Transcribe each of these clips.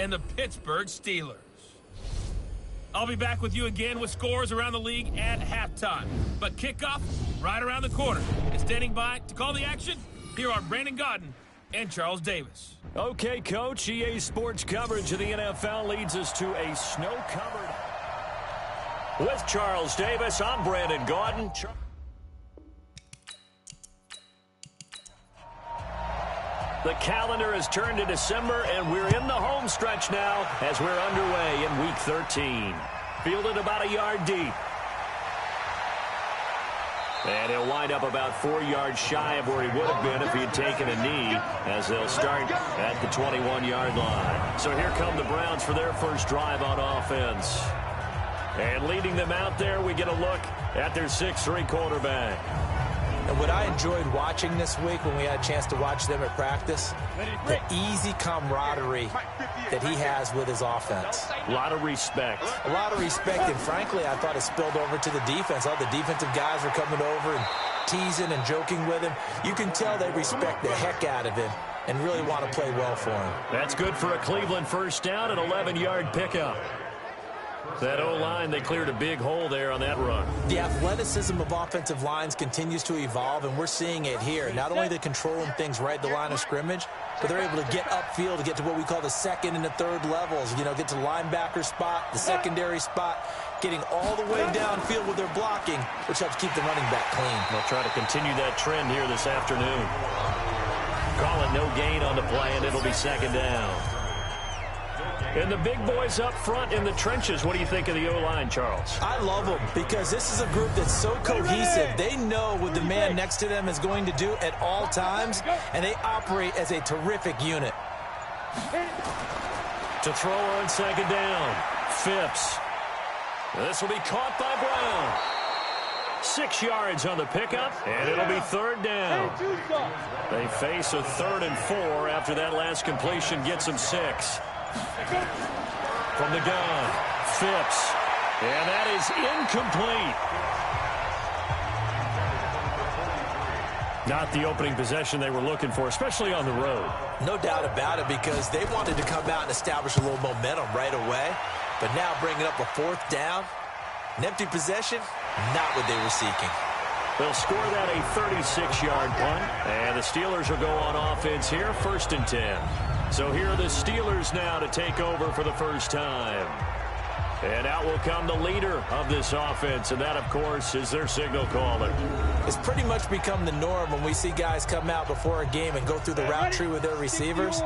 and the Pittsburgh Steelers. I'll be back with you again with scores around the league at halftime. But kickoff right around the corner. And standing by to call the action, here are Brandon Gaudin and Charles Davis. Okay, Coach, EA Sports coverage of the NFL leads us to a snow-covered... With Charles Davis, I'm Brandon Gaudin. The calendar has turned to December, and we're in the home stretch now as we're underway in Week 13. Fielded about a yard deep. And he'll wind up about 4 yards shy of where he would have been if he had taken a knee, as they'll start at the 21-yard line. So here come the Browns for their first drive on offense. And leading them out there, we get a look at their 6'3" quarterback. And what I enjoyed watching this week when we had a chance to watch them at practice, the easy camaraderie that he has with his offense. A lot of respect. A lot of respect, and frankly, I thought it spilled over to the defense. All the defensive guys were coming over and teasing and joking with him. You can tell they respect the heck out of him and really want to play well for him. That's good for a Cleveland first down, an 11-yard pickup. That O-line, they cleared a big hole there on that run. The athleticism of offensive lines continues to evolve, and we're seeing it here. Not only are they controlling things right at the line of scrimmage, but they're able to get upfield to get to what we call the second and the third levels. You know, get to the linebacker spot, the secondary spot, getting all the way downfield with their blocking, which helps keep the running back clean. They'll try to continue that trend here this afternoon. Call it no gain on the play, and it'll be second down. And the big boys up front in the trenches, what do you think of the O-line, Charles? I love them because this is a group that's so cohesive. They know what the man next to them is going to do at all times, and they operate as a terrific unit. To throw on second down, Phipps. This will be caught by Brown. 6 yards on the pickup, and it'll be third down. They face a 3rd and 4 after that last completion gets them 6. From the gun, Phipps. And that is incomplete. Not the opening possession they were looking for, especially on the road. No doubt about it, because they wanted to come out and establish a little momentum right away. But now bringing up a 4th down, an empty possession, not what they were seeking. They'll score that a 36-yard punt. And the Steelers will go on offense here, 1st and 10. So here are the Steelers now to take over for the first time. And out will come the leader of this offense, and that, of course, is their signal caller. It's pretty much become the norm when we see guys come out before a game and go through the route tree with their receivers.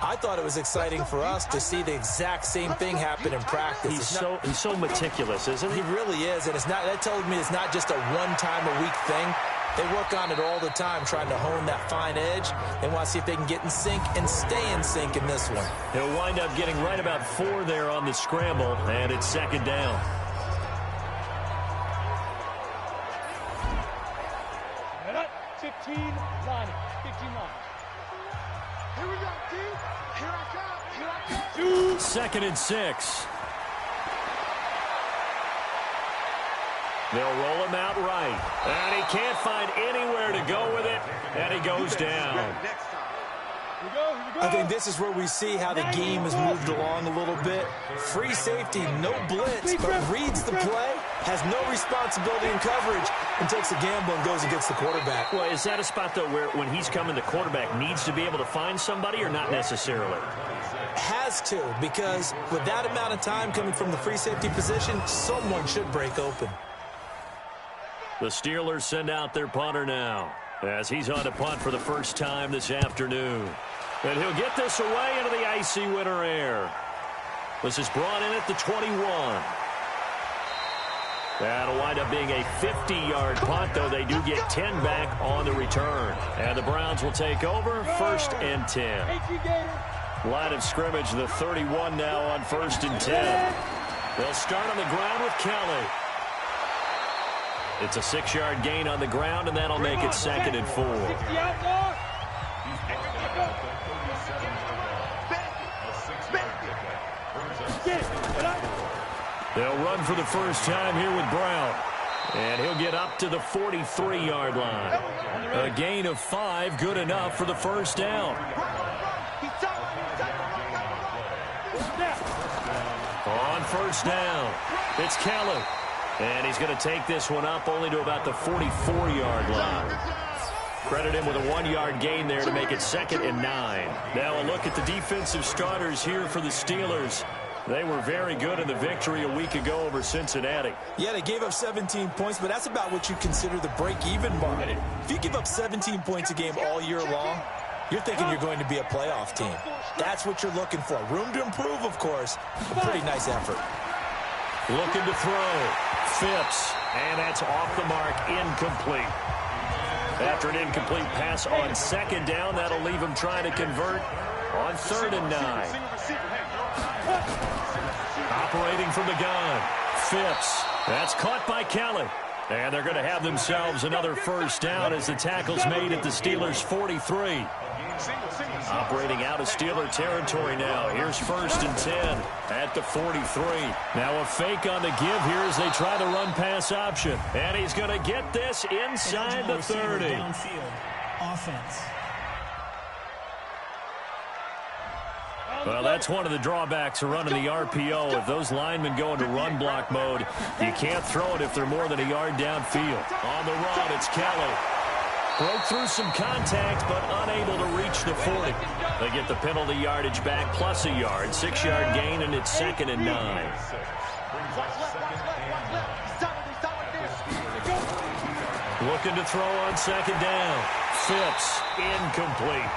I thought it was exciting for us to see the exact same thing happen in practice. He's so meticulous, isn't he? He really is, and it's not. That tells me it's not just a one-time-a-week thing. They work on it all the time, trying to hone that fine edge. They want to see if they can get in sync and stay in sync in this one. He'll wind up getting right about 4 there on the scramble, and it's second down. At 15 line. 15 line. Here we go, D. Here I come. Here I come. 2nd and 6. They'll roll him out right. And he can't find anywhere to go with it. And he goes down. I think this is where we see how the game has moved along a little bit. Free safety, no blitz, but reads the play, has no responsibility in coverage, and takes a gamble and goes and gets the quarterback. Well, is that a spot, though, where when he's coming, the quarterback needs to be able to find somebody, or not necessarily? Has to, because with that amount of time coming from the free safety position, someone should break open. The Steelers send out their punter now, as he's on to punt for the first time this afternoon. And he'll get this away into the icy winter air. This is brought in at the 21. That'll wind up being a 50-yard punt, though they do get 10 back on the return. And the Browns will take over, 1st and 10. Line of scrimmage, the 31 now on 1st and 10. They'll start on the ground with Kelly. It's a 6-yard gain on the ground, and that'll make it 2nd and 4. They'll run for the first time here with Brown. And he'll get up to the 43-yard line. A gain of 5, good enough for the first down. On first down, it's Kelly. And he's going to take this one up only to about the 44-yard line. Credit him with a 1-yard gain there to make it 2nd and 9. Now a look at the defensive starters here for the Steelers. They were very good in the victory a week ago over Cincinnati. Yeah, they gave up 17 points, but that's about what you consider the break-even mark. If you give up 17 points a game all year long, you're thinking you're going to be a playoff team. That's what you're looking for. Room to improve, of course. A pretty nice effort. Looking to throw. Phipps. And that's off the mark. Incomplete. After an incomplete pass on 2nd down, that'll leave him trying to convert on 3rd and 9. Operating from the gun. Phipps. That's caught by Kelly. And they're going to have themselves another first down as the tackle's made at the Steelers' 43. Operating out of Steeler territory now. Here's 1st and 10 at the 43. Now a fake on the give here as they try the run-pass option. And he's going to get this inside the 30. Downfield offense. Well, that's one of the drawbacks of running the RPO. If those linemen go into run block mode, you can't throw it if they're more than a yard downfield. On the run, it's Kelly. Broke through some contact, but unable to reach the 40. They get the penalty yardage back plus a yard. 6-yard gain, and it's 2nd and 9. Looking to throw on 2nd down. Phipps, incomplete.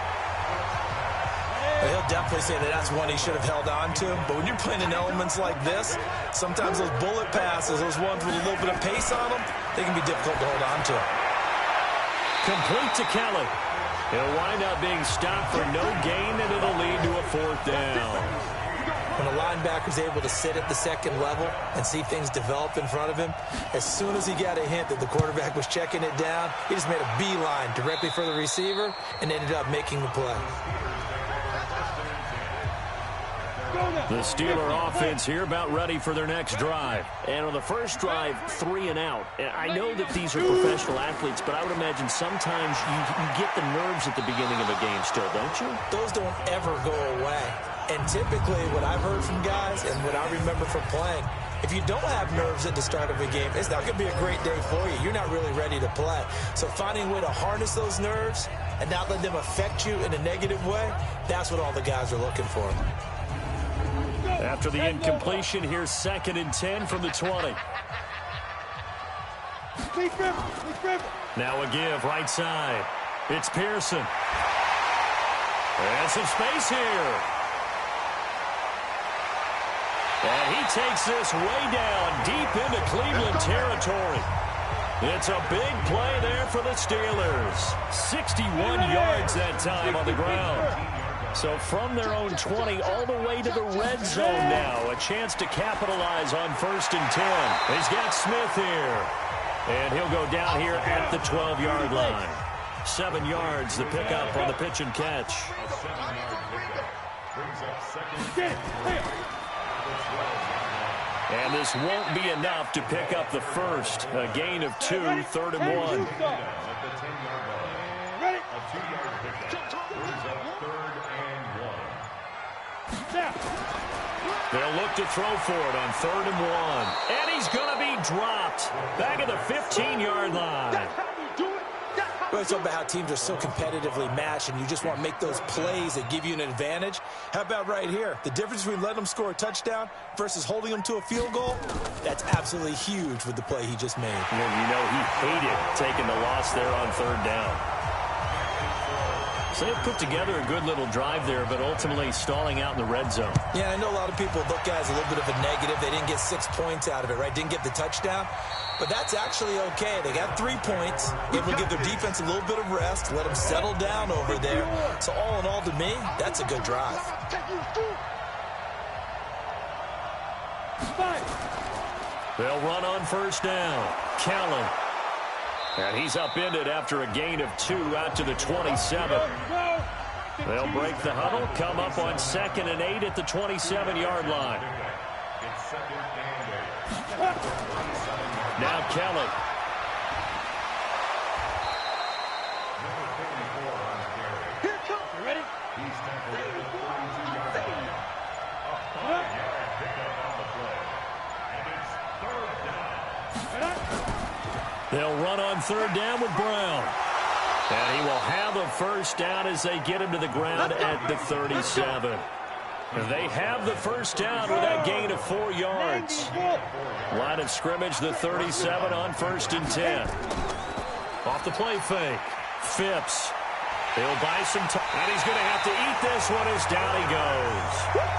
He'll definitely say that that's one he should have held on to. But when you're playing in elements like this, sometimes those bullet passes, those ones with a little bit of pace on them, they can be difficult to hold on to. Complete to Kelly. He'll wind up being stopped for no gain, and it'll lead to a 4th down. When a linebacker's able to sit at the 2nd level and see things develop in front of him, as soon as he got a hint that the quarterback was checking it down, he just made a beeline directly for the receiver and ended up making the play. The Steeler offense here about ready for their next drive. And on the first drive, 3 and out. And I know that these are professional athletes, but I would imagine sometimes you get the nerves at the beginning of a game still, don't you? Those don't ever go away. And typically what I've heard from guys and what I remember from playing, if you don't have nerves at the start of a game, it's not going to be a great day for you. You're not really ready to play. So finding a way to harness those nerves and not let them affect you in a negative way, that's what all the guys are looking for. After the incompletion, here's 2nd and 10 from the 20. Now a give, right side. It's Pearson. And some space here. And he takes this way down, deep into Cleveland territory. It's a big play there for the Steelers. 61 yards that time on the ground. So from their own 20 all the way to the red zone now. A chance to capitalize on 1st and 10. He's got Smith here. And he'll go down here at the 12-yard line. 7 yards, the pickup on the pitch and catch. And this won't be enough to pick up the first. A gain of 2, 3rd and 1. They'll look to throw for it on 3rd and 1. And he's going to be dropped back at the 15-yard line. Well, it's all about how teams are so competitively matched, and you just want to make those plays that give you an advantage. How about right here? The difference between letting them score a touchdown versus holding them to a field goal, that's absolutely huge with the play he just made. And you know he hated taking the loss there on 3rd down. So they've put together a good little drive there, but ultimately stalling out in the red zone. Yeah, I know a lot of people look at it as a little bit of a negative. They didn't get 6 points out of it, right? Didn't get the touchdown. But that's actually okay. They got 3 points. Able to give their defense a little bit of rest, let them settle down over there. So all in all, to me, that's a good drive. They'll run on 1st down. Callan. And he's upended after a gain of 2 out to the 27. They'll break the huddle, come up on 2nd and 8 at the 27-yard line. Now Kelly. They'll run on third down with Brown. And he will have a first down as they get him to the ground at the 37. They have the first down with that gain of 4 yards. Line of scrimmage, the 37 on 1st and 10. Off the play fake. Phipps. He'll buy some time. And he's going to have to eat this one as down he goes.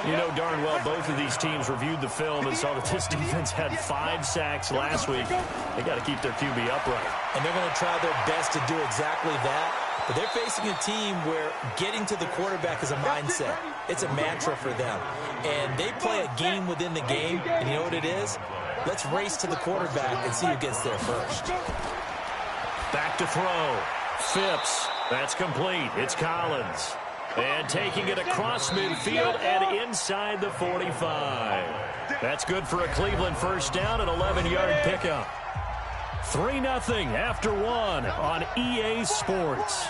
You know darn well both of these teams reviewed the film and saw that this defense had 5 sacks last week. They got to keep their QB upright. And they're going to try their best to do exactly that. But they're facing a team where getting to the quarterback is a mindset. It's a mantra for them. And they play a game within the game. And you know what it is? Let's race to the quarterback and see who gets there first. Back to throw. Phipps. That's complete. It's Collins. And taking it across midfield and inside the 45. That's good for a Cleveland first down, an 11-yard pickup. 3-0 after 1 on EA Sports.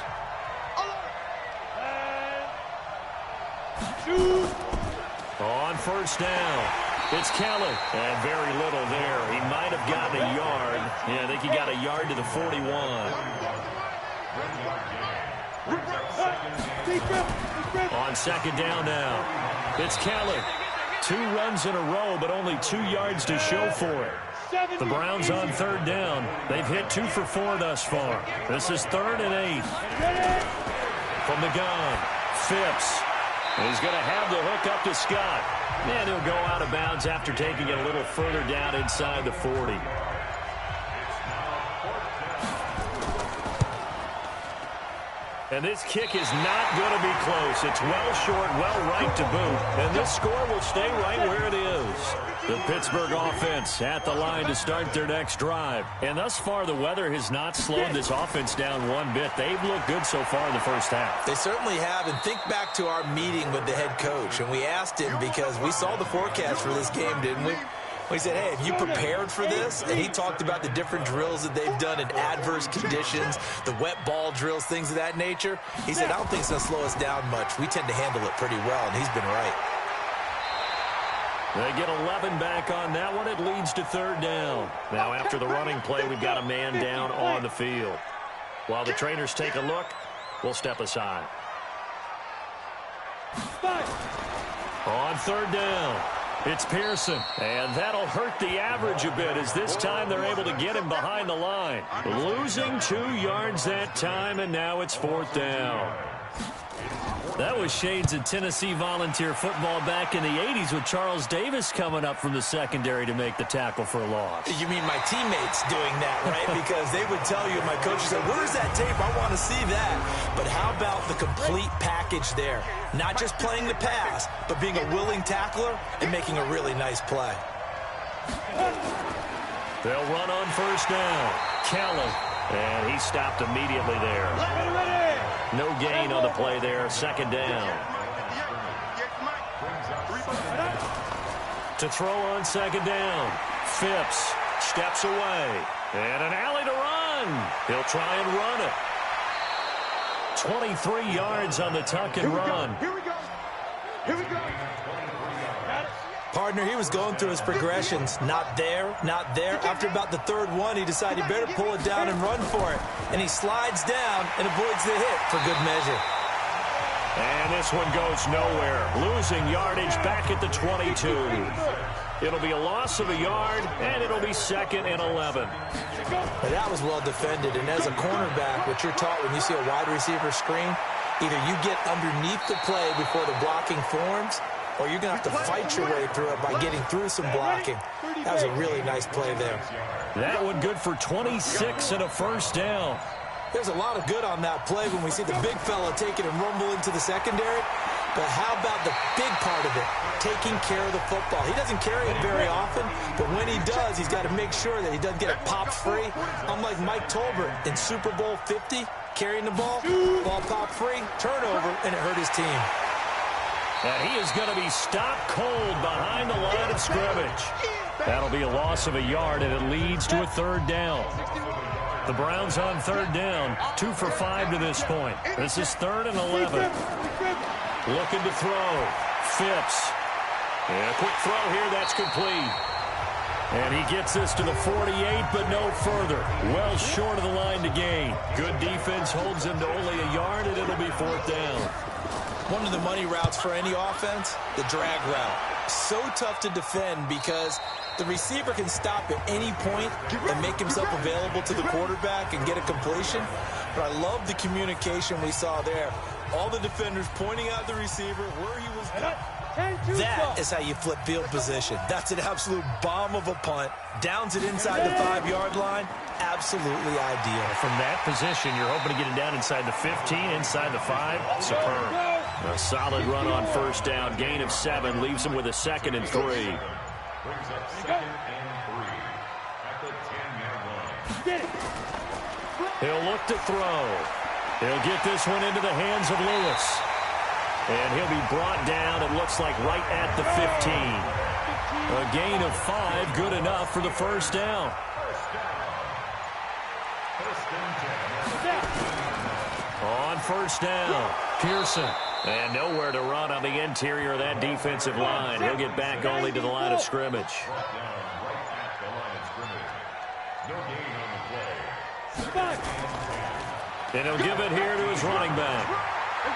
On first down, it's Kelly. And very little there. He might have gotten a yard. Yeah, I think he got a yard to the 41. On second down now, it's Kelly. 2 runs in a row, but only 2 yards to show for it. The Browns on third down. They've hit 2 for 4 thus far. This is 3rd and 8. From the gun, Phipps. He's going to have the hook up to Scott. And he'll go out of bounds after taking it a little further down inside the 40. And this kick is not going to be close. It's well short, well right to boot. And this score will stay right where it is. The Pittsburgh offense at the line to start their next drive. And thus far, the weather has not slowed this offense down one bit. They've looked good so far in the first half. They certainly have. And think back to our meeting with the head coach. And we asked him because we saw the forecast for this game, didn't we? We said, hey, have you prepared for this? And he talked about the different drills that they've done in adverse conditions, the wet ball drills, things of that nature. He said, I don't think it's going to slow us down much. We tend to handle it pretty well, and he's been right. They get 11 back on that one. It leads to third down. Now, after the running play, we've got a man down on the field. While the trainers take a look, we'll step aside. On third down, it's Pearson. And that'll hurt the average a bit as this time they're able to get him behind the line. Losing 2 yards that time, and now it's 4th down. That was shades of Tennessee volunteer football back in the 80s with Charles Davis coming up from the secondary to make the tackle for a loss. You mean my teammates doing that, right? Because they would tell you, my coach said, where's that tape? I want to see that. But how about the complete package there? Not just playing the pass, but being a willing tackler and making a really nice play. They'll run on first down. Kelly. And he stopped immediately there. No gain on the play there. 2nd down. To throw on 2nd down. Phipps steps away. And an alley to run. He'll try and run it. 23 yards on the tuck and run. Here we go. Here we go. Partner, he was going through his progressions. Not there, not there. After about the 3rd one, he decided he better pull it down and run for it. And he slides down and avoids the hit for good measure. And this one goes nowhere. Losing yardage back at the 22. It'll be a loss of a yard, and it'll be 2nd and 11. Now that was well defended. And as a cornerback, what you're taught when you see a wide receiver screen, either you get underneath the play before the blocking forms, or you're going to have to fight your way through it by getting through some blocking. That was a really nice play there. That one good for 26 and a first down. There's a lot of good on that play when we see the big fella take it and rumble into the secondary. But how about the big part of it, taking care of the football? He doesn't carry it very often, but when he does, he's got to make sure that he doesn't get it popped free. Unlike Mike Tolbert in Super Bowl 50, carrying the ball popped free, turnover, and it hurt his team. And he is going to be stopped cold behind the line of scrimmage. That'll be a loss of a yard, and it leads to a 3rd down. The Browns on 3rd down, 2 for 5 to this point. This is 3rd and 11. Looking to throw. Phipps. And a quick throw here, that's complete. And he gets this to the 48, but no further. Well short of the line to gain. Good defense holds him to only a yard, and it'll be 4th down. One of the money routes for any offense, the drag route. So tough to defend because the receiver can stop at any point and make himself available to the quarterback and get a completion. But I love the communication we saw there. All the defenders pointing out the receiver where he was going. That is how you flip field position. That's an absolute bomb of a punt. Downs it inside the 5-yard line. Absolutely ideal. From that position, you're hoping to get it down inside the 15, inside the 5. Superb. A solid run on 1st down. Gain of 7 leaves him with a 2nd and 3. Brings up 2nd and 3 at the 10-yard line. He'll look to throw. He'll get this one into the hands of Lewis. And he'll be brought down, it looks like, right at the 15. A gain of 5, good enough for the 1st down. On 1st down, Pearson. And nowhere to run on the interior of that defensive line. He'll get back only to the line of scrimmage. And he'll give it here to his running back.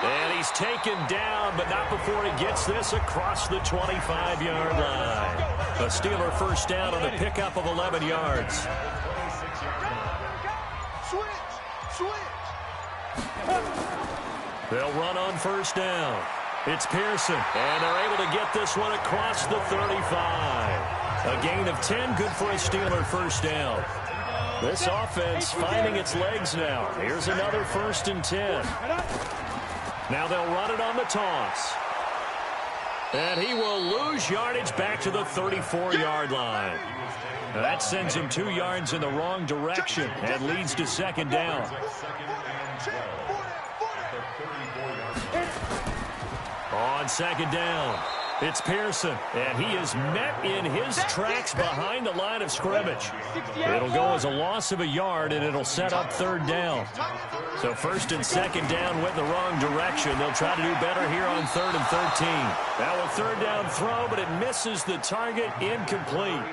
And he's taken down, but not before he gets this across the 25-yard line. A Steeler 1st down on the pickup of 11 yards. They'll run on 1st down. It's Pearson, and they're able to get this one across the 35. A gain of 10, good for a Steeler 1st down. This offense finding its legs now. Here's another 1st and 10. Now they'll run it on the toss. And he will lose yardage back to the 34-yard line. Now that sends him 2 yards in the wrong direction and leads to 2nd down. On 2nd down, it's Pearson, and he is met in his tracks behind the line of scrimmage. It'll go as a loss of a yard, and it'll set up 3rd down. So 1st and 2nd down went in the wrong direction. They'll try to do better here on 3rd and 13. Now a 3rd down throw, but it misses the target, incomplete.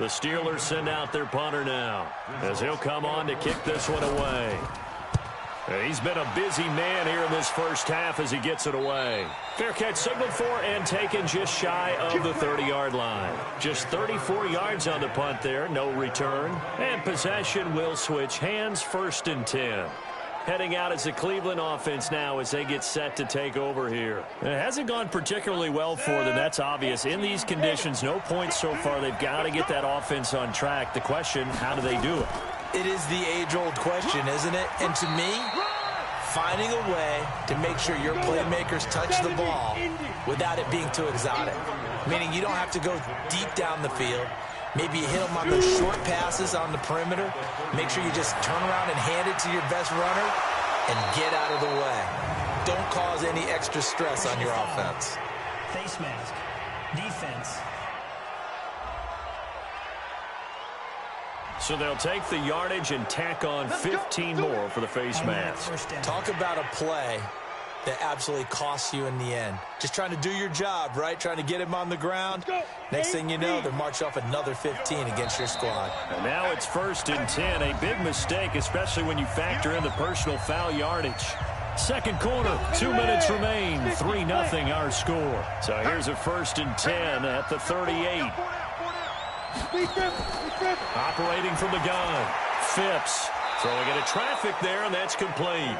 The Steelers send out their punter now, as he'll come on to kick this one away. And he's been a busy man here in this 1st half as he gets it away. Fair catch signaled for and taken just shy of the 30-yard line. Just 34 yards on the punt there, no return. And possession will switch hands, 1st and 10. Heading out as the Cleveland offense now as they get set to take over here. It hasn't gone particularly well for them, that's obvious. In these conditions, no points so far. They've got to get that offense on track. The question, how do they do it? It is the age-old question, isn't it? And to me, finding a way to make sure your playmakers touch the ball without it being too exotic. Meaning you don't have to go deep down the field. Maybe you hit them on those short passes on the perimeter. Make sure you just turn around and hand it to your best runner and get out of the way. Don't cause any extra stress on your offense. Face mask. Defense. So they'll take the yardage and tack on 15 more for the face mask. Talk about a play that absolutely costs you in the end. Just trying to do your job, right? Trying to get him on the ground. Next thing you know, they're marching off another 15 against your squad. And now it's 1st and 10. A big mistake, especially when you factor in the personal foul yardage. 2nd quarter, 2 minutes remain. 3-0 our score. So here's a 1st and 10 at the 38. Operating from the gun, Phipps throwing into traffic there, and that's complete.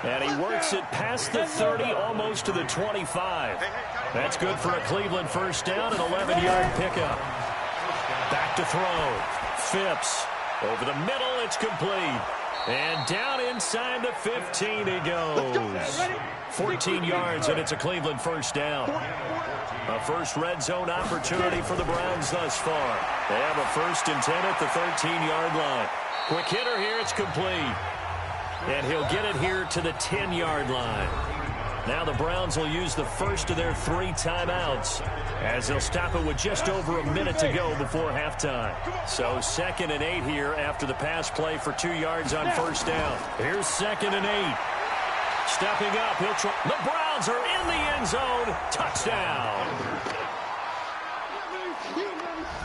And he works it past the 30, almost to the 25. That's good for a Cleveland 1st down, an 11-yard pickup. Back to throw, Phipps over the middle, it's complete. And down inside the 15 he goes. 14 yards, and it's a Cleveland 1st down. A first red zone opportunity for the Browns thus far. They have a 1st and 10 at the 13-yard line. Quick hitter here, it's complete. And he'll get it here to the 10-yard line. Now the Browns will use the first of their 3 timeouts as they'll stop it with just over a minute to go before halftime. So 2nd and 8 here after the pass play for 2 yards on 1st down. Here's 2nd and 8. Stepping up, he'll try. The Browns are in the end zone. Touchdown.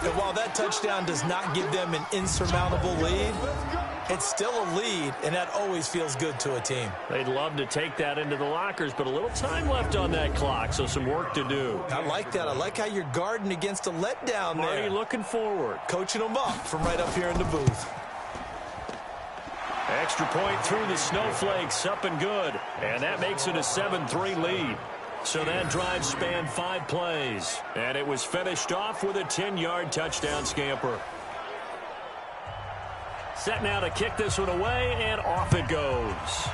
And while that touchdown does not give them an insurmountable lead, it's still a lead, and that always feels good to a team. They'd love to take that into the lockers, but a little time left on that clock, so some work to do. I like that. I like how you're guarding against a letdown there. Marty looking forward. Coaching them up from right up here in the booth. Extra point through the snowflakes, up and good. And that makes it a 7-3 lead. So that drive spanned 5 plays. And it was finished off with a 10-yard touchdown scamper. Set now to kick this one away, and off it goes.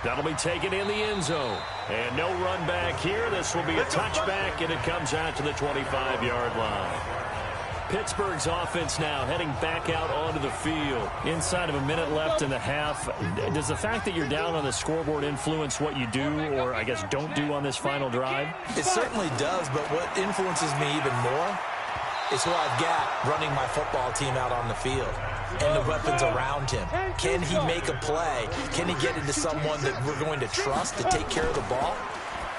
That'll be taken in the end zone. And no run back here. This will be a touchback, and it comes out to the 25-yard line. Pittsburgh's offense now heading back out onto the field. Inside of a minute left in the half, does the fact that you're down on the scoreboard influence what you do, or I guess don't do on this final drive? It certainly does, but what influences me even more is who I've got running my football team out on the field and the weapons around him. Can he make a play? Can he get into someone that we're going to trust to take care of the ball?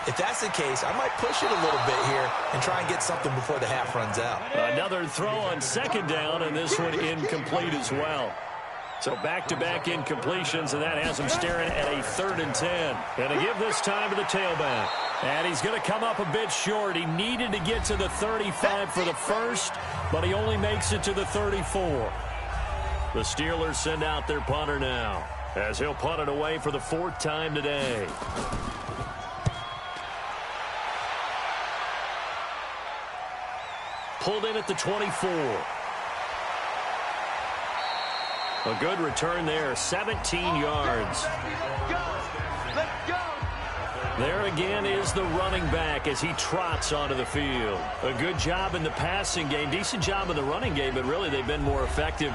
If that's the case, I might push it a little bit here and try and get something before the half runs out. Another throw on second down, and this one incomplete as well. So back-to-back incompletions, and that has him staring at a 3rd and 10. Going to give this time to the tailback. And he's going to come up a bit short. He needed to get to the 35 for the first, but he only makes it to the 34. The Steelers send out their punter now, as he'll punt it away for the 4th time today. Pulled in at the 24. A good return there, 17 yards. There again is the running back as he trots onto the field. A good job in the passing game, decent job in the running game, but really they've been more effective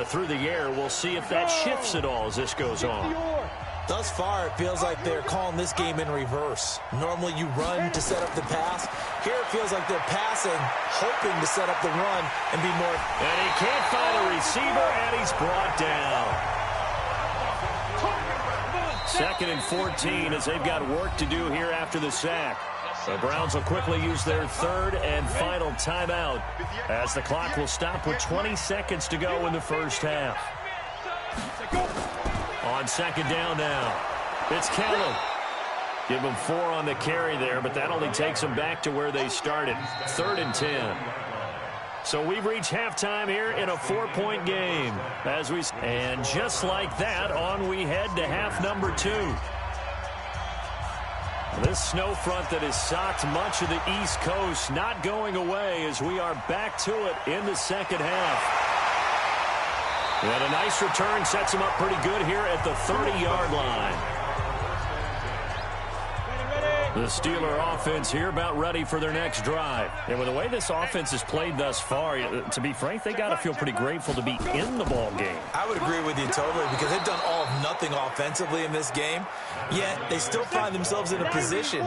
through the air. We'll see if that shifts at all as this goes on. Thus far, it feels like they're calling this game in reverse. Normally you run to set up the pass. Here it feels like they're passing, hoping to set up the run and be more. And he can't find a receiver, and he's brought down. 2nd and 14 as they've got work to do here after the sack. The Browns will quickly use their 3rd and final timeout as the clock will stop with 20 seconds to go in the first half. On 2nd down now, it's Callum. Give them 4 on the carry there, but that only takes them back to where they started. 3rd and 10. So we've reached halftime here in a 4-point game. And just like that, on we head to half number 2. This snow front that has socked much of the East Coast not going away as we are back to it in the second half. And a nice return sets him up pretty good here at the 30-yard line. The Steeler offense here about ready for their next drive. And with the way this offense has played thus far, to be frank, they got to feel pretty grateful to be in the ball game. I would agree with you totally because they've done all of nothing offensively in this game, yet they still find themselves in a position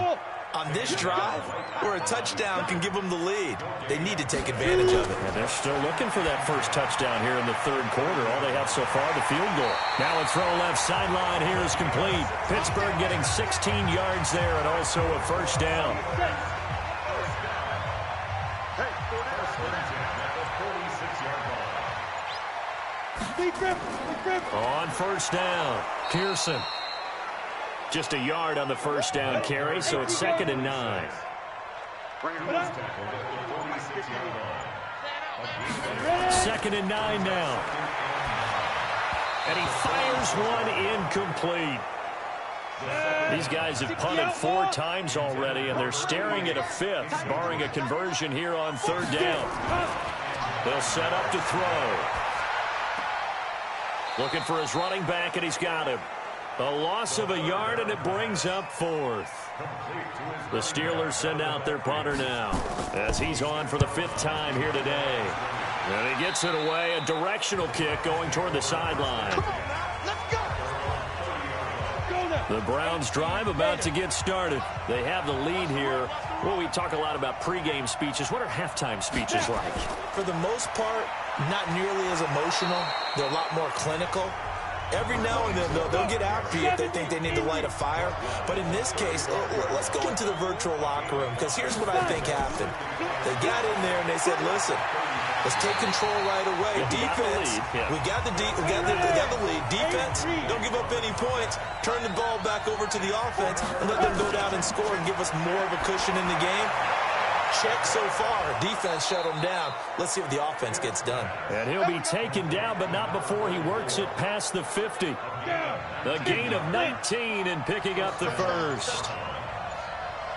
on this drive where a touchdown can give them the lead. They need to take advantage of it. And they're still looking for that first touchdown here in the 3rd quarter. All they have so far, the field goal. Now a throw left sideline here is complete. Pittsburgh getting 16 yards there and also a first down. On first down, Pearson. Just a yard on the first down carry, so it's 2nd and 9. 2nd and 9 now. And he fires one incomplete. These guys have punted 4 times already, and they're staring at a 5th, barring a conversion here on 3rd down. They'll set up to throw. Looking for his running back, and he's got him. A loss of a yard, and it brings up 4th. The Steelers send out their punter now as he's on for the 5th time here today. And he gets it away, a directional kick going toward the sideline. The Browns drive about to get started. They have the lead here. Well, we talk a lot about pregame speeches. What are halftime speeches like? For the most part, not nearly as emotional. They're a lot more clinical. Every now and then, they'll get after you if they think they need to light a fire. But in this case, let's go into the virtual locker room, because here's what I think happened. They got in there and they said, listen, let's take control right away. Defense, we got the lead. Defense, don't give up any points. Turn the ball back over to the offense and let them go down and score and give us more of a cushion in the game. Check so far. Defense shut him down. Let's see if the offense gets done. And he'll be taken down, but not before he works it past the 50. A gain of 19 and picking up the first.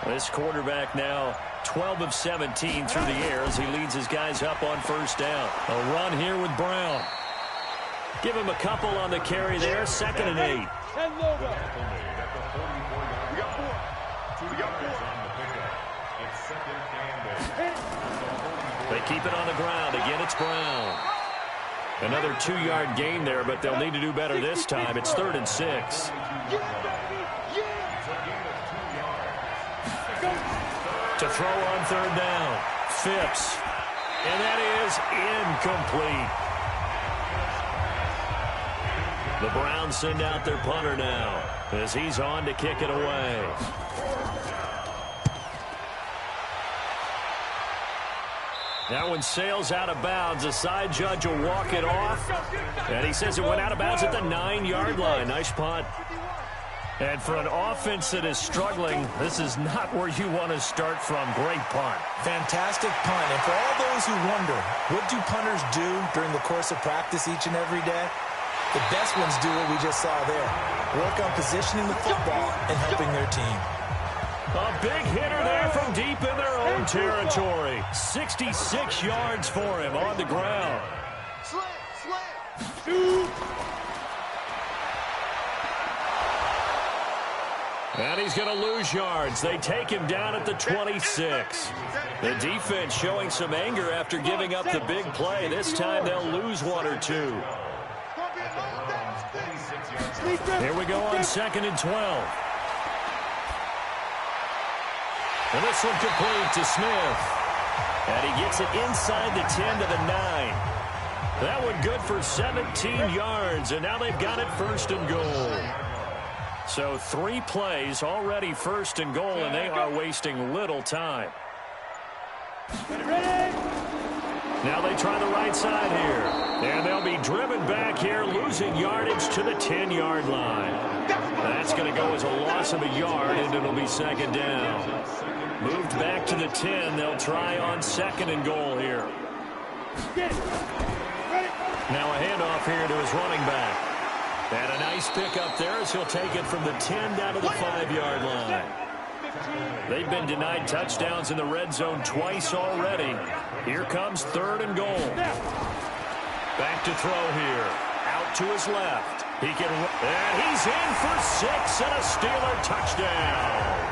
This quarterback now 12 of 17 through the air as he leads his guys up on first down. A run here with Brown. Give him a couple on the carry there. 2nd and 8. They keep it on the ground. Again, it's Brown. Another 2-yard gain there, but they'll need to do better this time. It's 3rd and 6. To throw on 3rd down. Phipps. And that is incomplete. The Browns send out their punter now as he's on to kick it away. That one sails out of bounds. The side judge will walk it off. And he says it went out of bounds at the 9-yard line. Nice punt. And for an offense that is struggling, this is not where you want to start from. Great punt. Fantastic punt. And for all those who wonder, what do punters do during the course of practice each and every day? The best ones do what we just saw there. Work on positioning the football and helping their team. A big hitter there from deep in their own territory. 66 yards for him on the ground. And he's going to lose yards. They take him down at the 26. The defense showing some anger after giving up the big play. This time they'll lose 1 or 2. Here we go on 2nd and 12. And this one complete to Smith. And he gets it inside the 10 to the 9. That one good for 17 yards. And now they've got it 1st and goal. So 3 plays already 1st and goal, and they are wasting little time. Now they try the right side here. And they'll be driven back here, losing yardage to the 10-yard line. That's going to go as a loss of a yard, and it'll be 2nd down. Moved back to the 10. They'll try on 2nd and goal here. Now a handoff here to his running back. And a nice pickup there as he'll take it from the 10 down to the 5-yard line. They've been denied touchdowns in the red zone twice already. Here comes 3rd and goal. Back to throw here. Out to his left. And he's in for 6 and a Steeler touchdown.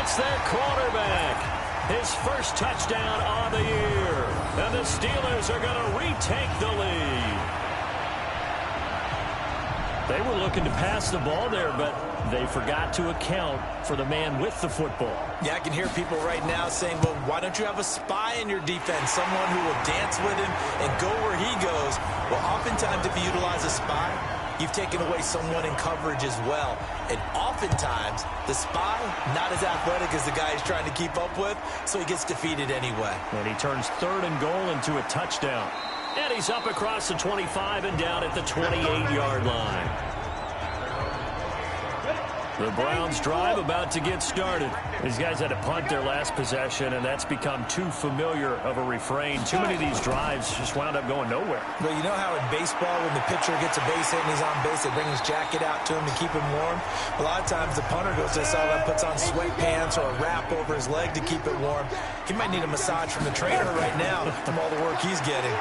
It's their quarterback. His first touchdown on the year. And the Steelers are going to retake the lead. They were looking to pass the ball there, but they forgot to account for the man with the football. Yeah, I can hear people right now saying, well, why don't you have a spy in your defense, someone who will dance with him and go where he goes? Well, oftentimes if you utilize a spy, you've taken away someone in coverage as well. And oftentimes, the spy, not as athletic as the guy he's trying to keep up with, so he gets defeated anyway. And he turns 3rd and goal into a touchdown. And he's up across the 25 and down at the 28-yard line. The Browns drive about to get started. These guys had to punt their last possession, and that's become too familiar of a refrain. Too many of these drives just wound up going nowhere. Well, you know how in baseball, when the pitcher gets a base hit and he's on base, they bring his jacket out to him to keep him warm? A lot of times the punter goes to the sideline, puts on sweatpants or a wrap over his leg to keep it warm. He might need a massage from the trainer right now from all the work he's getting.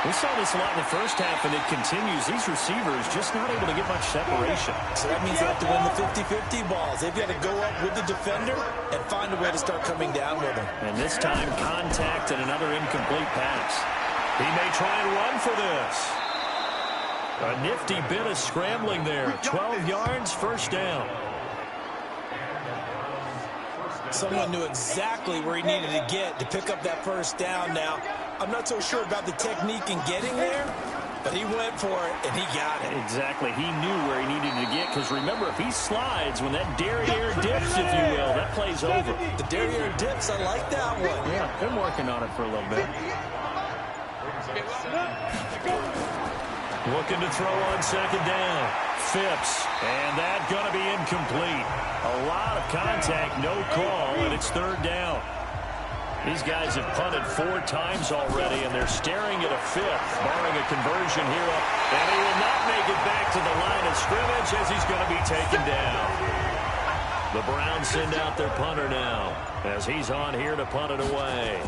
We saw this a lot in the first half, and it continues. These receivers just not able to get much separation. So that means they have to win the 50-50 balls. They've got to go up with the defender and find a way to start coming down with him. And this time, contact and another incomplete pass. He may try and run for this. A nifty bit of scrambling there. 12 yards, 1st down. Someone knew exactly where he needed to get to pick up that 1st down now. I'm not so sure about the technique in getting there, But he went for it, and he got it. Exactly. He knew where he needed to get, because remember, if he slides, when that derriere dips, if you will, that play's over. The derriere dips, I like that one. Yeah, been working on it for a little bit. Looking to throw on second down. Phipps, and that's going to be incomplete. A lot of contact, no call, and it's third down. These guys have punted 4 times already, and they're staring at a fifth, barring a conversion here. And he will not make it back to the line of scrimmage as he's going to be taken down. The Browns send out their punter now as he's on here to punt it away.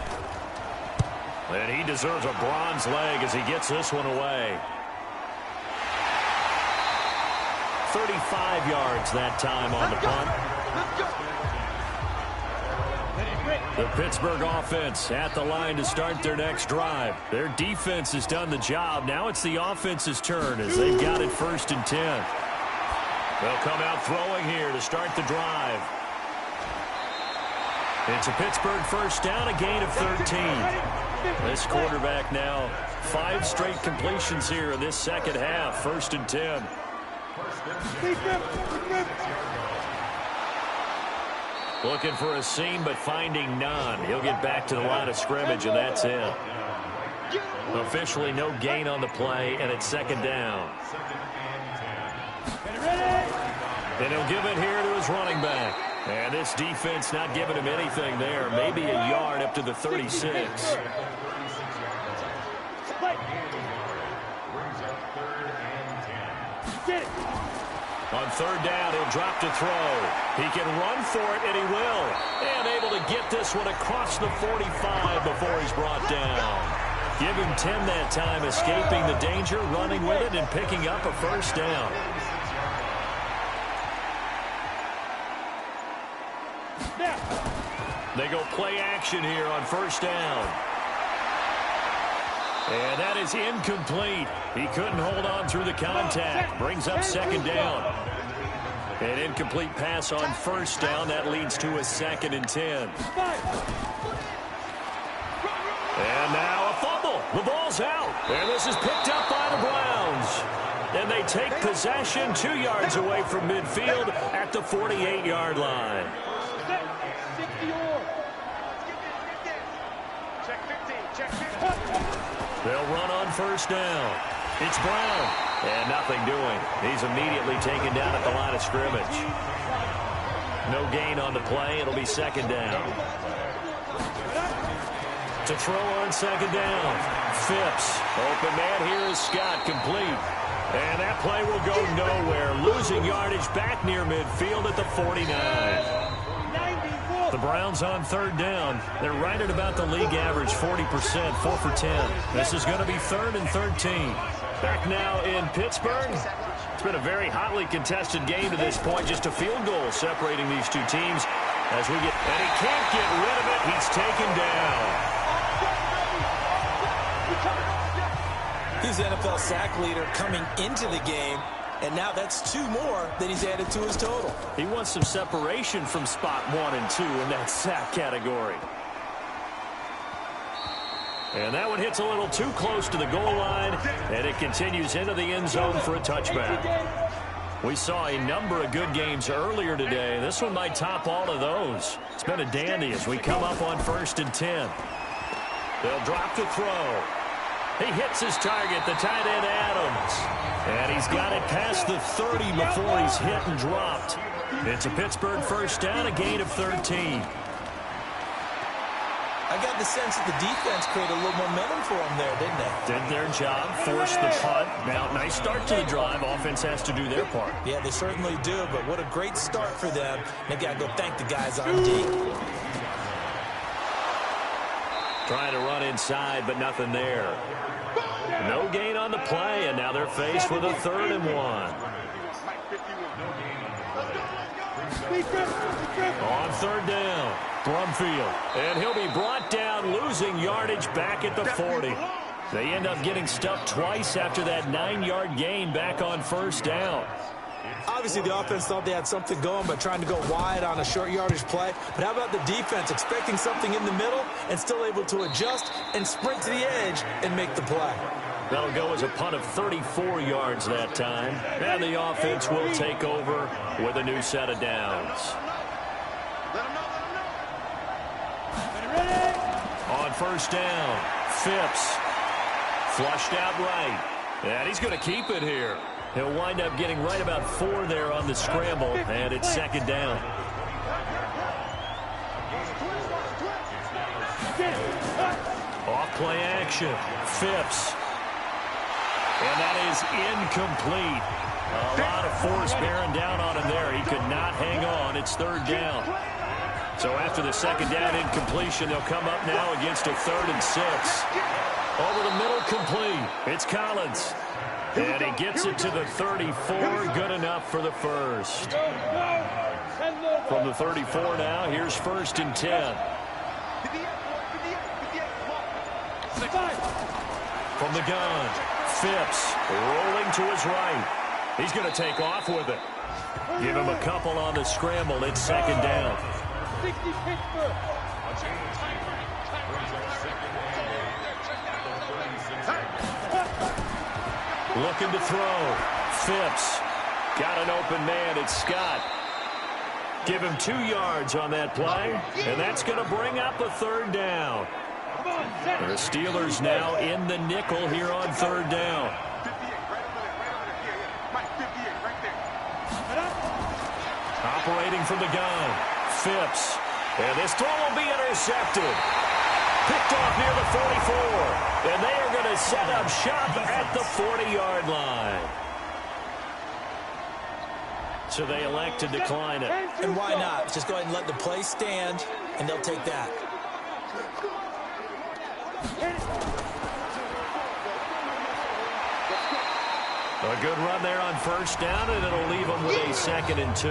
And he deserves a bronze leg as he gets this one away. 35 yards that time on the punt. The Pittsburgh offense at the line to start their next drive. Their defense has done the job. Now it's the offense's turn as they've got it 1st and 10. They'll come out throwing here to start the drive. It's a Pittsburgh first down, a gain of 13. This quarterback now 5 straight completions here in this second half. 1st and 10. Looking for a seam, but finding none. He'll get back to the line of scrimmage, and that's it. Officially no gain on the play, and it's second down. And he'll give it here to his running back. And this defense not giving him anything there. Maybe a yard up to the 36. On third down, he'll drop to throw. He can run for it, and he will. And able to get this one across the 45 before he's brought down. Give him 10 that time, escaping the danger, running with it, and picking up a first down. They go play action here on first down. And that is incomplete. He couldn't hold on through the contact. Brings up second down. An incomplete pass on first down. That leads to a 2nd and 10. And now a fumble. The ball's out. And this is picked up by the Browns. And they take possession 2 yards away from midfield at the 48-yard line. They'll run on first down. It's Brown. And nothing doing. He's immediately taken down at the line of scrimmage. No gain on the play. It'll be second down. To throw on second down. Phipps. Open man here is Scott, complete. And that play will go nowhere. Losing yardage back near midfield at the 49. The Browns on third down. They're right at about the league average, 40%, 4 for 10. This is going to be 3rd and 13. Back now in Pittsburgh. It's been a very hotly contested game to this point. Just a field goal separating these two teams as we get... And he can't get rid of it. He's taken down. He's the NFL sack leader coming into the game. And now that's 2 more than he's added to his total. He wants some separation from spot 1 and 2 in that sack category. And that one hits a little too close to the goal line, and it continues into the end zone for a touchback. We saw a number of good games earlier today. This one might top all of those. It's been a dandy as we come up on 1st and 10. They'll drop to throw. He hits his target, the tight end Adams. And he's got it past the 30 before he's hit and dropped. It's a Pittsburgh first down, a gain of 13. I got the sense that the defense created a little momentum for them there, didn't they? Did their job, forced the punt. Now, nice start to the drive. Offense has to do their part. Yeah, they certainly do, but what a great start for them. They got to go thank the guys on D. Trying to run inside, but nothing there. No gain on the play, and now they're faced with a 3rd and 1. On third down, Brumfield. And he'll be brought down, losing yardage back at the 40. They end up getting stuffed twice after that 9-yard gain back on first down. Obviously, the offense thought they had something going by trying to go wide on a short yardage play. But how about the defense expecting something in the middle and still able to adjust and sprint to the edge and make the play? That'll go as a punt of 34 yards that time. And the offense will take over with a new set of downs. On first down, Phipps. Flushed out right. And he's going to keep it here. He'll wind up getting right about 4 there on the scramble, and it's second down. Off play action. Phipps. And that is incomplete. A lot of force bearing down on him there. He could not hang on. It's third down. So after the second down incompletion, they'll come up now against a 3rd and 6. Over the middle, complete. It's Collins. And he gets it to the 34. Good enough for the first. From the 34 now, here's 1st and 10. From the gun, Phipps rolling to his right. He's going to take off with it. Give him a couple on the scramble. It's second down. 60 Pittsburgh. Looking to throw. Phipps got an open man. It's Scott. Give him 2 yards on that play, and that's going to bring up a third down. The Steelers now in the nickel here on third down. Operating from the gun, Phipps. And this throw will be intercepted. Picked off near the 44. And they are going to set up shop at the 40-yard line. So they elect to decline it. And why not? Just go ahead and let the play stand, and they'll take that. A good run there on first down, and it'll leave them with a 2nd and 2.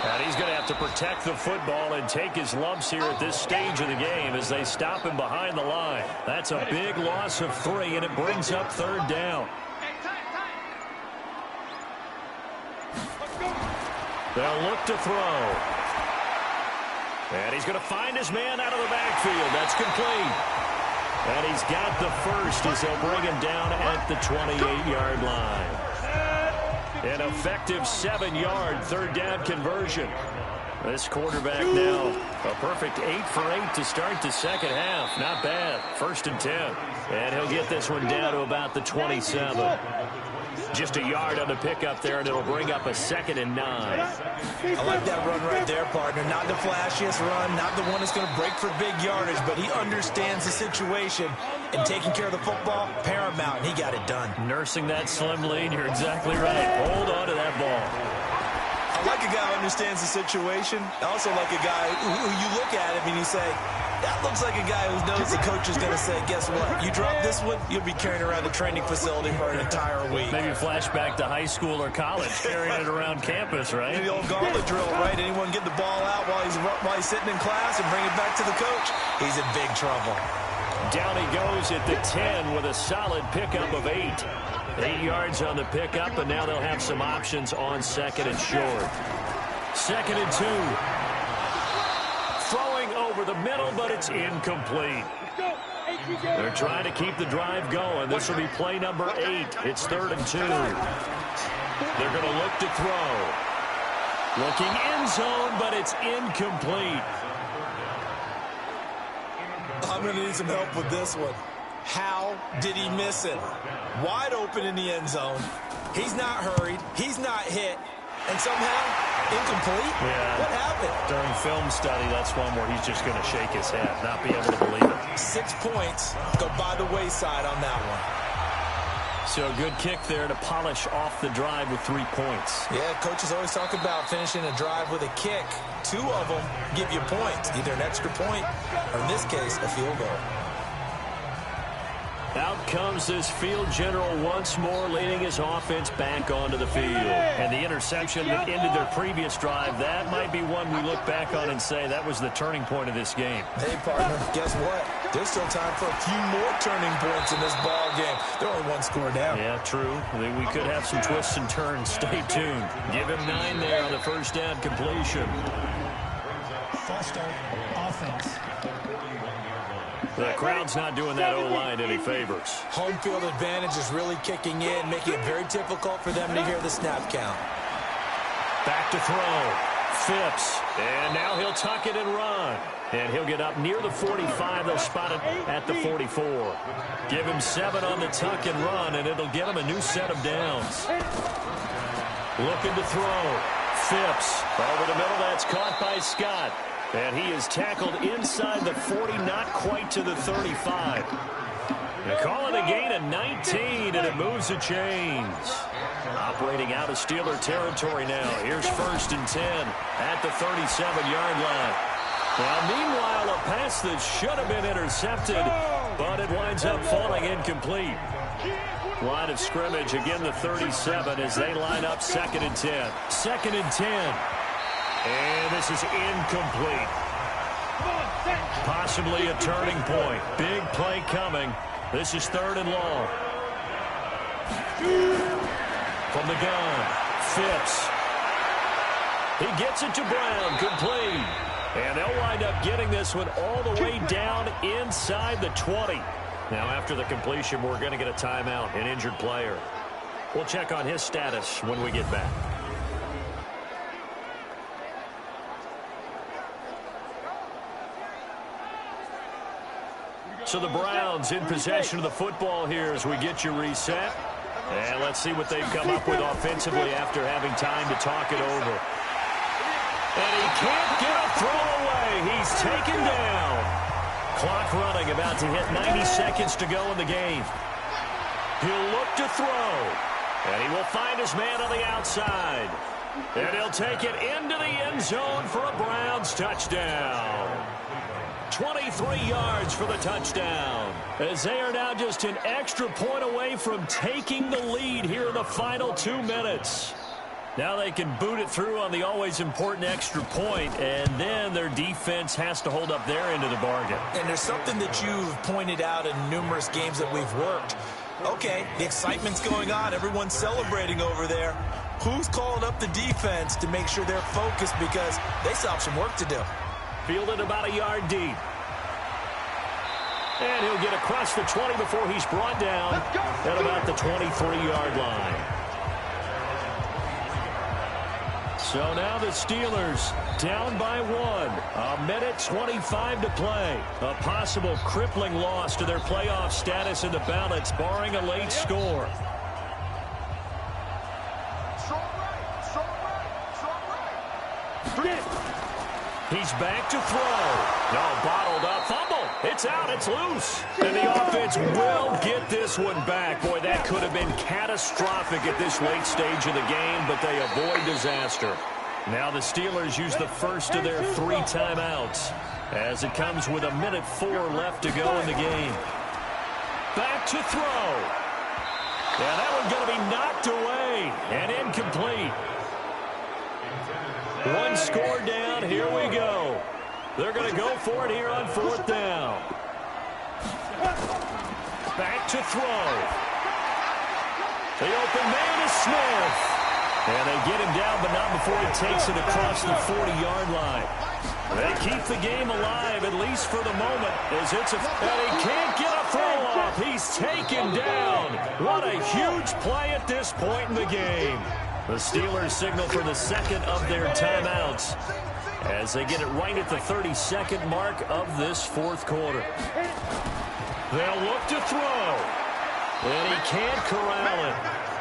And he's going to have to protect the football and take his lumps here at this stage of the game as they stop him behind the line. That's a big loss of 3, and it brings up third down. They'll look to throw. And he's going to find his man out of the backfield. That's complete. And he's got the first as they'll bring him down at the 28-yard line. An effective 7-yard third down conversion. This quarterback now a perfect 8 for 8 to start the second half. Not bad. 1st and 10. And he'll get this one down to about the 27. Just a yard on the pickup there, and it'll bring up a 2nd and 9. I like that run right there, partner. Not the flashiest run, not the one that's going to break for big yardage, but he understands the situation, and taking care of the football, paramount, and he got it done. Nursing that slim lead, you're exactly right. Hold on to that ball. I like a guy who understands the situation. I also like a guy who you look at him and you say, that looks like a guy who knows the coach is going to say, guess what? You drop this one, you'll be carrying around the training facility for an entire week. Maybe flashback to high school or college, carrying it around campus, right? The old gauntlet drill, right? Anyone get the ball out while he's sitting in class and bring it back to the coach? He's in big trouble. Down he goes at the 10 with a solid pickup of 8. 8 yards on the pickup, and now they'll have some options on 2nd and short. 2nd and 2. Throwing over the middle, but it's incomplete. They're trying to keep the drive going. This will be play number 8. It's 3rd and 2. They're going to look to throw. Looking end zone, but it's incomplete. I'm going to need some help with this one. How did he miss it? Wide open in the end zone. He's not hurried. He's not hit. And somehow, incomplete? Yeah. What happened? During film study, that's one where he's just going to shake his head, not be able to believe it. 6 points go by the wayside on that one. So a good kick there to polish off the drive with 3 points. Yeah, coaches always talk about finishing a drive with a kick. 2 of them give you points, either an extra point or, in this case, a field goal. Out comes this field general once more, leading his offense back onto the field. And the interception that ended their previous drive, that might be one we look back on and say that was the turning point of this game. Hey, partner, guess what? There's still time for a few more turning points in this ball game. They're only one score down. Yeah, true. We could have some twists and turns. Stay tuned. Give him 9 there on the first down completion. False start, offense. The crowd's not doing that O-line any favors. Home field advantage is really kicking in, making it very difficult for them to hear the snap count. Back to throw. Phipps. And now he'll tuck it and run. And he'll get up near the 45. They'll spot it at the 44. Give him 7 on the tuck and run, and it'll get him a new set of downs. Looking to throw. Phipps. Over the middle, that's caught by Scott. And he is tackled inside the 40, not quite to the 35. They call it a gain of 19, and it moves the chains. Operating out of Steeler territory now. Here's 1st and 10 at the 37-yard line. Now, meanwhile, a pass that should have been intercepted, but it winds up falling incomplete. Line of scrimmage, again the 37 as they line up 2nd and 10. 2nd and 10. And this is incomplete. Possibly a turning point. Big play coming. This is 3rd and long. From the gun, Phipps. He gets it to Brown, complete. And they'll wind up getting this one all the way down inside the 20. Now, after the completion, we're going to get a timeout, an injured player. We'll check on his status when we get back. So the Browns in possession of the football here as we get you reset. And let's see what they've come up with offensively after having time to talk it over. And he can't get a throw away. He's taken down. Clock running, about to hit 90 seconds to go in the game. He'll look to throw. And he will find his man on the outside. And he'll take it into the end zone for a Browns touchdown. 23 yards for the touchdown. As they are now just an extra point away from taking the lead here in the final 2 minutes. Now they can boot it through on the always important extra point, and then their defense has to hold up their end of the bargain. And there's something that you've pointed out in numerous games that we've worked. Okay, the excitement's going on. Everyone's celebrating over there. Who's calling up the defense to make sure they're focused because they still have some work to do? Fielded about a yard deep. And he'll get across the 20 before he's brought down at about the 23-yard line. So now the Steelers down by 1. 1:25 to play. A possible crippling loss to their playoff status in the balance, barring a late score. He's back to throw. No, bottled up. Fumble. It's out. It's loose. And the offense will get this one back. Boy, that could have been catastrophic at this late stage of the game, but they avoid disaster. Now the Steelers use the first of their 3 timeouts as it comes with 1:04 left to go in the game. Back to throw. Yeah, that one's going to be knocked away and incomplete. 1 score down. Here we go. They're going to go for it here on 4th down. Back to throw. The open man is Smith. And they get him down, but not before he takes it across the 40-yard line. They keep the game alive, at least for the moment, as and he can't get a throw off. He's taken down. What a huge play at this point in the game. The Steelers signal for the 2nd of their timeouts as they get it right at the 32nd mark of this 4th quarter. They'll look to throw. And he can't corral it.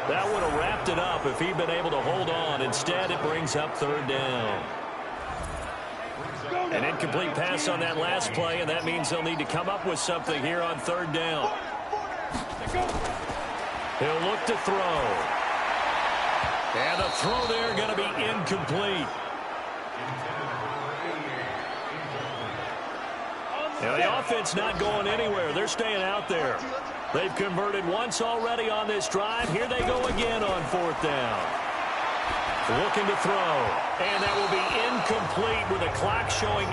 That would have wrapped it up if he'd been able to hold on. Instead, it brings up 3rd down. An incomplete pass on that last play, and that means they'll need to come up with something here on 3rd down. He'll look to throw. And the throw there going to be incomplete. Now, the offense not going anywhere. They're staying out there. They've converted once already on this drive. Here they go again on 4th down. Looking to throw. And that will be incomplete with the clock showing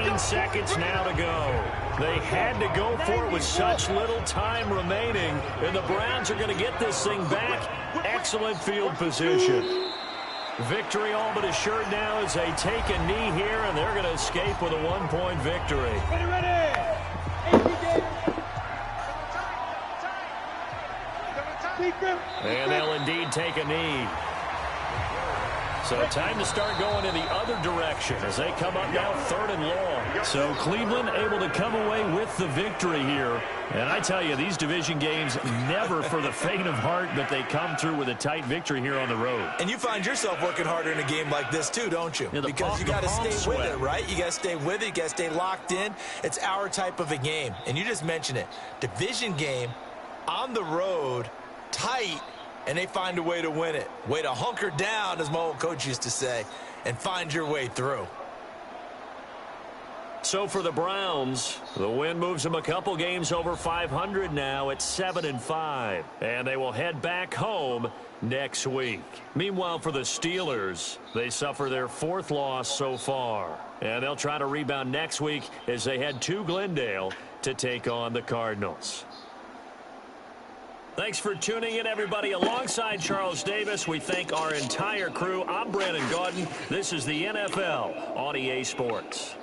18 seconds now to go. They had to go for it with such little time remaining, and the Browns are going to get this thing back. Excellent field position. Victory all but assured now as they take a knee here, and they're going to escape with a one-point victory. And they'll indeed take a knee. So time to start going in the other direction as they come up now 3rd and long. So Cleveland able to come away with the victory here. And I tell you, these division games never for the faint of heart, but they come through with a tight victory here on the road. And you find yourself working harder in a game like this too, don't you? Yeah, because you got to stay with it, right? You got to stay with it. You got to stay locked in. It's our type of a game. And you just mentioned it. Division game on the road, tight, and they find a way to win it. Way to hunker down, as my old coach used to say, and find your way through. So for the Browns, the win moves them a couple games over 500 now at 7-5. And they will head back home next week. Meanwhile, for the Steelers, they suffer their 4th loss so far. And they'll try to rebound next week as they head to Glendale to take on the Cardinals. Thanks for tuning in, everybody. Alongside Charles Davis, we thank our entire crew. I'm Brandon Gaudin. This is the NFL on EA Sports.